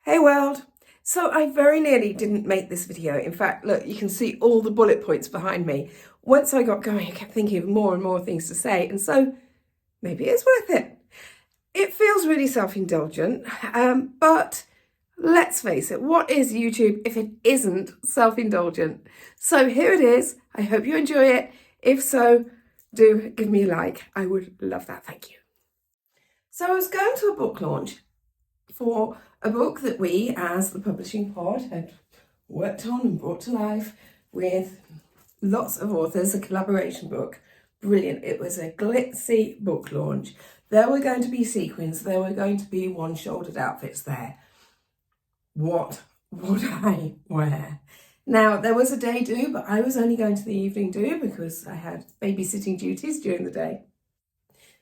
Hey world! So I very nearly didn't make this video. In fact, look, you can see all the bullet points behind me. Once I got going, I kept thinking of more and more things to say, and so maybe it's worth it. It feels really self-indulgent, but let's face it, what is YouTube if it isn't self-indulgent? So here it is. I hope you enjoy it. If so, do give me a like. I would love that. Thank you. So I was going to a book launch for a book that we, as the publishing pod, had worked on and brought to life with lots of authors, a collaboration book. Brilliant. It was a glitzy book launch. There were going to be sequins, there were going to be one-shouldered outfits there. What would I wear? Now, there was a day do, but I was only going to the evening do because I had babysitting duties during the day.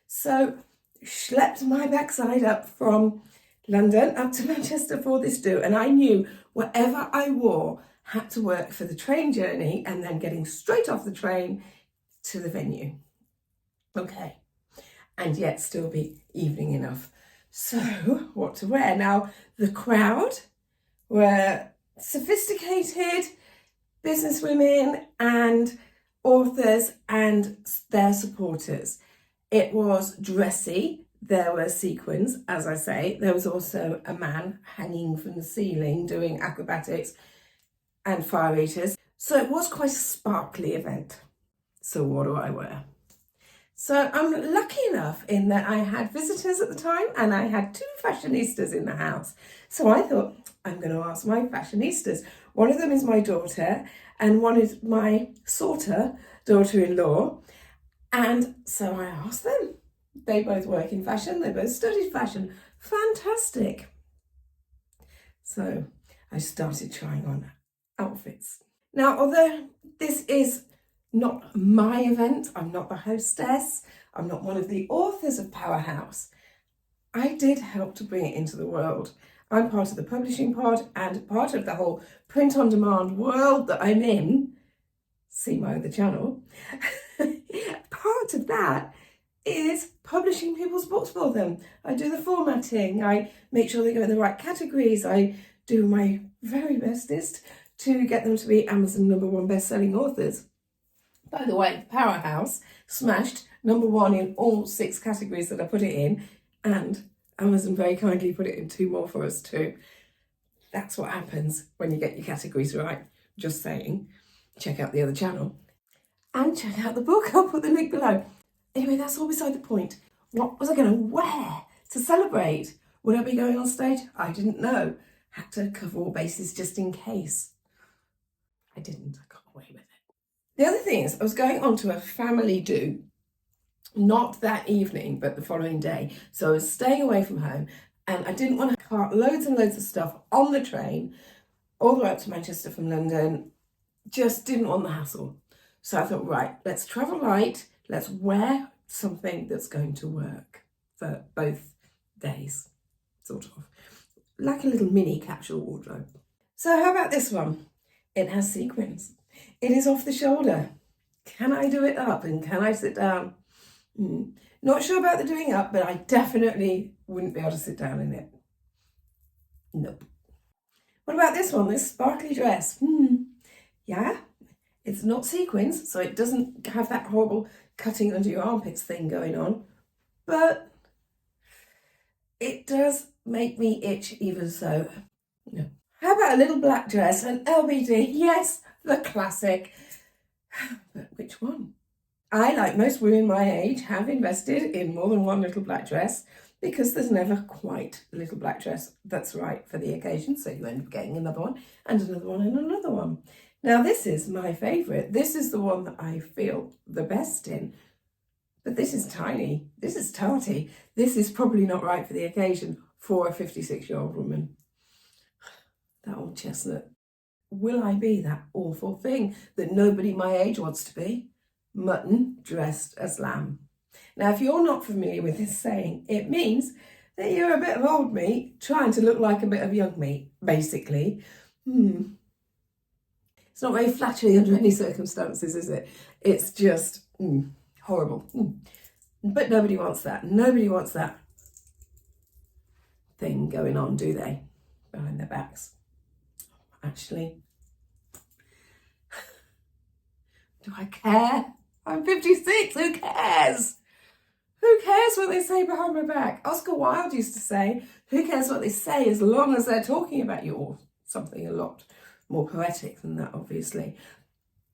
So, schlepped my backside up from London up to Manchester for this do, and I knew whatever I wore had to work for the train journey and then getting straight off the train to the venue. Okay, and yet still be evening enough. So what to wear? Now, the crowd were sophisticated businesswomen and authors and their supporters. It was dressy. There were sequins, as I say. There was also a man hanging from the ceiling doing acrobatics and fire eaters. So it was quite a sparkly event. So what do I wear? So I'm lucky enough in that I had visitors at the time and I had two fashionistas in the house. So I thought, I'm going to ask my fashionistas. One of them is my daughter and one is my sorter daughter-in-law. And so I asked them. They both work in fashion, they both studied fashion. Fantastic. So I started trying on outfits. Now, although this is not my event, I'm not the hostess, I'm not one of the authors of Powerhouse, I did help to bring it into the world. I'm part of the publishing pod and part of the whole print-on-demand world that I'm in. See my other channel. Part of that is publishing people's books for them. I do the formatting, I make sure they go in the right categories, I do my very bestest to get them to be Amazon #1 best-selling authors. By the way, Powerhouse smashed #1 in all 6 categories that I put it in, and Amazon very kindly put it in 2 more for us too. That's what happens when you get your categories right. Just saying. Check out the other channel. And check out the book, I'll put the link below. Anyway, that's all beside the point. What was I going to wear to celebrate? Would I be going on stage? I didn't know. Had to cover all bases just in case. I didn't. I got away with it. The other thing is I was going on to a family do, not that evening, but the following day. So I was staying away from home and I didn't want to cart loads and loads of stuff on the train all the way up to Manchester from London. Just didn't want the hassle. So I thought, right, let's travel light. Let's wear something that's going to work for both days, sort of. Like a little mini capsule wardrobe. So how about this one? It has sequins. It is off the shoulder. Can I do it up and can I sit down? Not sure about the doing up, but I definitely wouldn't be able to sit down in it. Nope. What about this one, this sparkly dress? Yeah, it's not sequins, so it doesn't have that horrible cutting under your armpits thing going on, but it does make me itch even so. No. How about a little black dress, an LBD? Yes, the classic. But which one? I, like most women my age, have invested in more than one little black dress because there's never quite a little black dress that's right for the occasion, so you end up getting another one and another one and another one. Now, this is my favourite. This is the one that I feel the best in. But this is tiny. This is tarty. This is probably not right for the occasion for a 56-year-old woman. That old chestnut. Will I be that awful thing that nobody my age wants to be? Mutton dressed as lamb. Now, if you're not familiar with this saying, it means that you're a bit of old meat trying to look like a bit of young meat, basically. It's not very flattering under any circumstances, is it? It's just horrible. But nobody wants that. Nobody wants that thing going on, do they? behind their backs. Actually, do I care? I'm 56, who cares? Who cares what they say behind my back? Oscar Wilde used to say, who cares what they say as long as they're talking about you, or something a lot more poetic than that, obviously.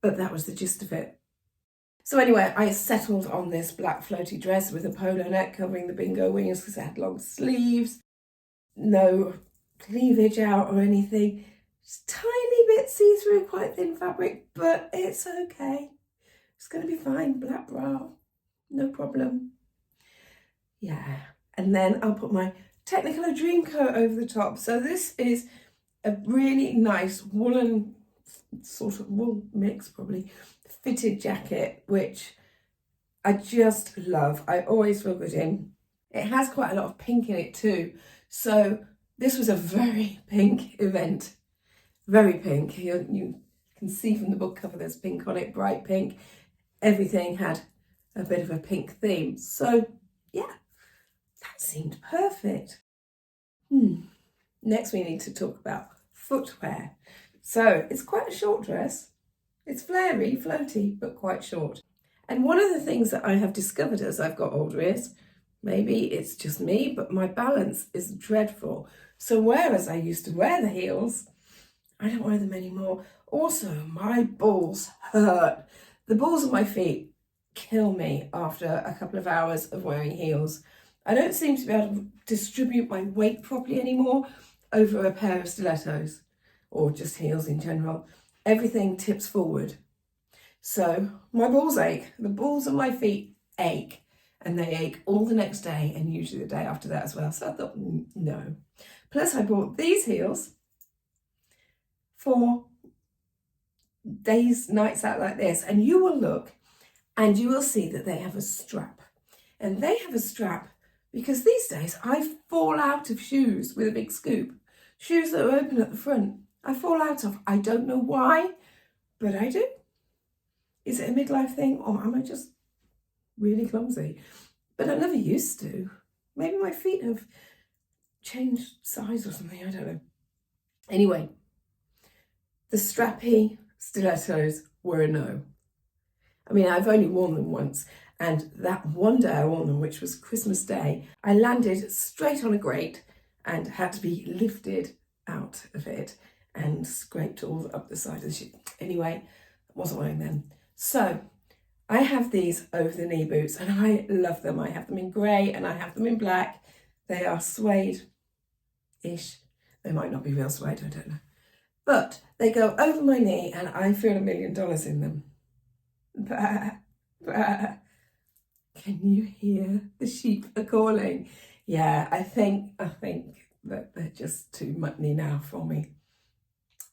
But that was the gist of it. So anyway, I settled on this black floaty dress with a polo neck covering the bingo wings because it had long sleeves, no cleavage out or anything. Just tiny bit see-through, quite thin fabric, but it's okay. It's going to be fine. Black bra, no problem. Yeah, and then I'll put my Technicolor dream coat over the top. So this is a really nice woolen, sort of wool mix probably, fitted jacket, which I just love. I always feel good in. It has quite a lot of pink in it too. So this was a very pink event. Very pink. You can see from the book cover there's pink on it, bright pink. Everything had a bit of a pink theme. So yeah, that seemed perfect. Next we need to talk about footwear. So it's quite a short dress. It's flary, floaty, but quite short. And one of the things that I have discovered as I've got older is, maybe it's just me, but my balance is dreadful. So whereas I used to wear the heels, I don't wear them anymore. Also, my balls hurt. The balls of my feet kill me after a couple of hours of wearing heels. I don't seem to be able to distribute my weight properly anymore over a pair of stilettos or just heels in general. Everything tips forward. So my balls ache. The balls of my feet ache, and they ache all the next day and usually the day after that as well. So I thought, no. Plus I bought these heels for days, nights out like this, and you will look and you will see that they have a strap. And they have a strap because these days I fall out of shoes with a big scoop. Shoes that are open at the front, I fall out of. I don't know why, but I do. Is it a midlife thing, or am I just really clumsy? But I never used to. Maybe my feet have changed size or something, I don't know. Anyway, the strappy stilettos were a no. I mean, I've only worn them once, and that one day I wore them, which was Christmas Day, I landed straight on a grate and had to be lifted out of it and scraped all up the side of the ship. Anyway, I wasn't wearing them. So I have these over the knee boots and I love them. I have them in grey and I have them in black. They are suede-ish. They might not be real suede, I don't know. But they go over my knee and I feel $1 million in them. Bah, bah. Can you hear the sheep are calling? Yeah, I think that they're just too money now for me.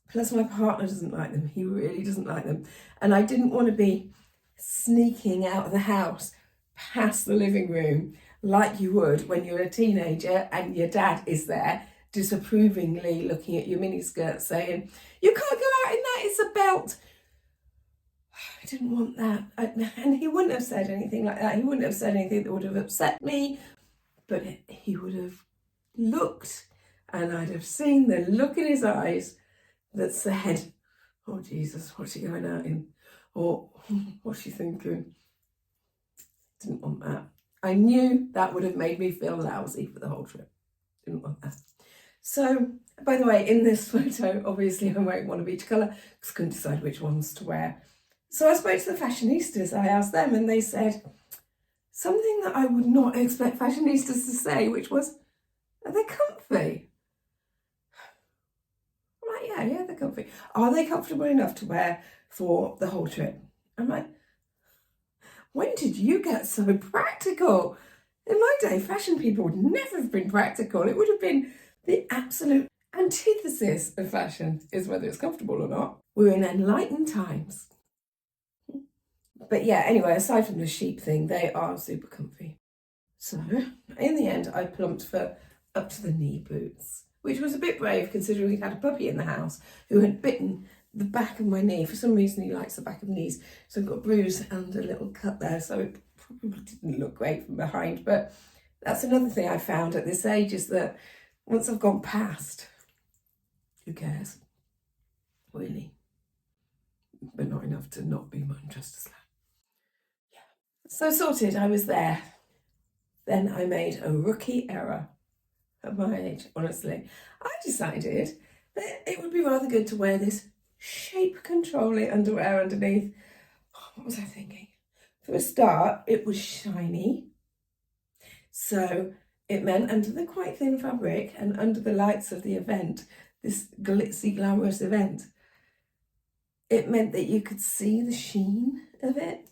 Plus my partner doesn't like them. He really doesn't like them. And I didn't want to be sneaking out of the house past the living room like you would when you're a teenager and your dad is there disapprovingly looking at your miniskirt saying, you can't go out in that, it's a belt. I didn't want that. And he wouldn't have said anything like that. He wouldn't have said anything that would have upset me, but he would have looked and I'd have seen the look in his eyes that said, oh Jesus, what's she going out in? Or what's she thinking? Didn't want that. I knew that would have made me feel lousy for the whole trip. Didn't want that. So, by the way, in this photo, obviously I'm wearing one of each colour because I couldn't decide which ones to wear. So I spoke to the fashionistas. I asked them and they said something that I would not expect fashionistas to say, which was, are they comfy? I'm like, yeah, they're comfy. Are they comfortable enough to wear for the whole trip? I'm like, when did you get so practical? In my day, fashion people would never have been practical. It would have been the absolute antithesis of fashion, is whether it's comfortable or not. We're in enlightened times. But yeah, anyway, aside from the sheep thing, they are super comfy. So in the end, I plumped for up to the knee boots, which was a bit brave considering we'd had a puppy in the house who had bitten the back of my knee. For some reason, he likes the back of knees. So I've got a bruise and a little cut there. So it probably didn't look great from behind. But that's another thing I found at this age is that once I've gone past Who cares? Really. But not enough to not be my interest as that. Yeah. So sorted, I was there. Then I made a rookie error at my age, honestly. I decided that it would be rather good to wear this shape-controlling underwear underneath. Oh, what was I thinking? For a start, it was shiny. So it meant under the quite thin fabric and under the lights of the event, this glitzy, glamorous event, it meant that you could see the sheen of it.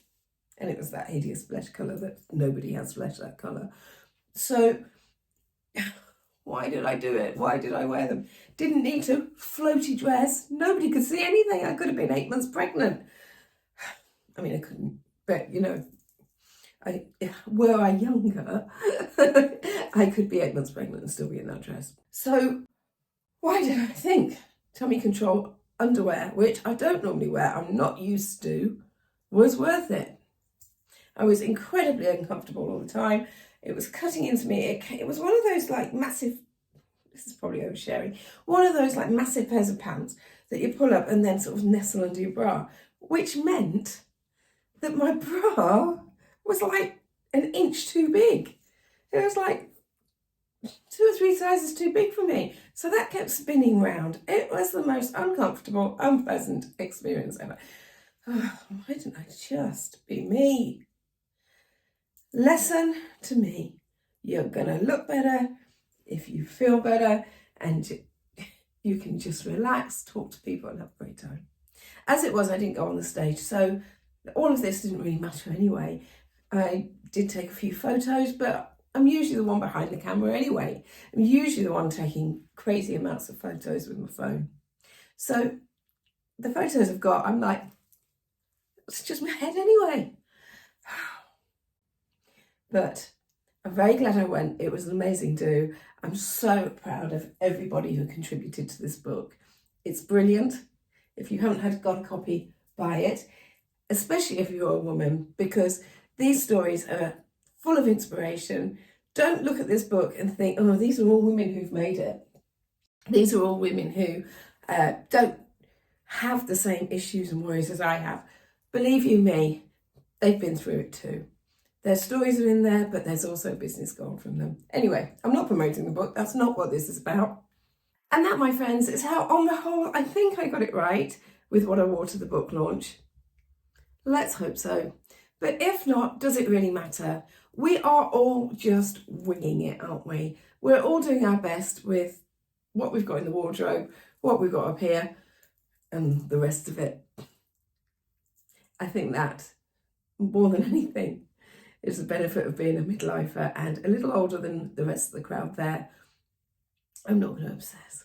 And it was that hideous flesh colour that nobody has flesh that colour. So why did I do it? Why did I wear them? Didn't need to. Floaty dress. Nobody could see anything. I could have been 8 months pregnant. I mean, I couldn't, but you know, were I younger, I could be 8 months pregnant and still be in that dress. So why did I think tummy control underwear, which I don't normally wear, I'm not used to, was worth it? I was incredibly uncomfortable all the time. It was cutting into me. It was one of those like massive, this is probably oversharing, one of those like massive pairs of pants that you pull up and then sort of nestle under your bra, which meant that my bra was like an inch too big. It was like 2 or 3 sizes too big for me. So that kept spinning round. It was the most uncomfortable, unpleasant experience ever. Oh, why didn't I just be me? Lesson to me, you're gonna look better if you feel better and you can just relax, talk to people and have a great time. As it was, I didn't go on the stage, so all of this didn't really matter anyway. I did take a few photos, but I'm usually the one behind the camera anyway. I'm usually the one taking crazy amounts of photos with my phone. So the photos I've got, I'm like, it's just my head anyway. But I'm very glad I went. It was an amazing do. I'm so proud of everybody who contributed to this book. It's brilliant. If you haven't got a copy, buy it, especially if you're a woman, because these stories are full of inspiration. Don't look at this book and think, oh, these are all women who've made it. These are all women who don't have the same issues and worries as I have. Believe you me, they've been through it too. Their stories are in there, but there's also business gone from them. Anyway, I'm not promoting the book. That's not what this is about. And that, my friends, is how, on the whole, I think I got it right with what I wore to the book launch. Let's hope so. But if not, does it really matter? We are all just winging it, aren't we? We're all doing our best with what we've got in the wardrobe, what we've got up here, and the rest of it. I think that, more than anything, is the benefit of being a midlifer and a little older than the rest of the crowd there. I'm not going to obsess.